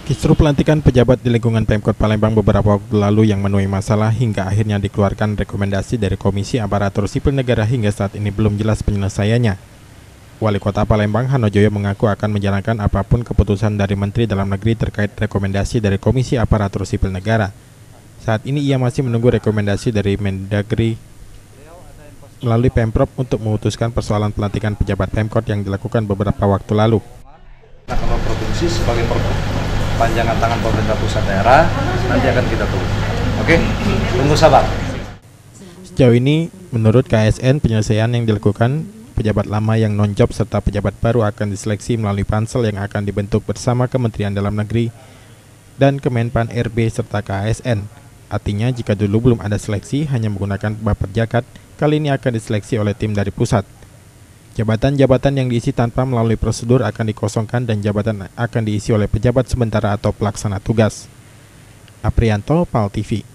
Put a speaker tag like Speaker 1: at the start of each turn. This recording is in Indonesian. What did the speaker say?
Speaker 1: Kisruh pelantikan pejabat di lingkungan Pemkot Palembang beberapa waktu lalu yang menuai masalah hingga akhirnya dikeluarkan rekomendasi dari Komisi Aparatur Sipil Negara hingga saat ini belum jelas penyelesaiannya. Wali Kota Palembang Hanojoyo mengaku akan menjalankan apapun keputusan dari Menteri Dalam Negeri terkait rekomendasi dari Komisi Aparatur Sipil Negara. Saat ini ia masih menunggu rekomendasi dari Mendagri melalui Pemprov untuk memutuskan persoalan pelantikan pejabat Pemkot yang dilakukan beberapa waktu lalu.
Speaker 2: Nah, kalau provinsi sebagai panjangan tangan pemerintah pusat daerah nanti akan kita tunggu. Oke, tunggu sabar.
Speaker 1: Sejauh ini, menurut KSN, penyelesaian yang dilakukan pejabat lama yang non-job serta pejabat baru akan diseleksi melalui pansel yang akan dibentuk bersama Kementerian Dalam Negeri dan Kemenpan RB serta KSN. Artinya, jika dulu belum ada seleksi hanya menggunakan baper jakat, kali ini akan diseleksi oleh tim dari pusat. Jabatan-jabatan yang diisi tanpa melalui prosedur akan dikosongkan dan jabatan akan diisi oleh pejabat sementara atau pelaksana tugas. Aprianto, PAL TV.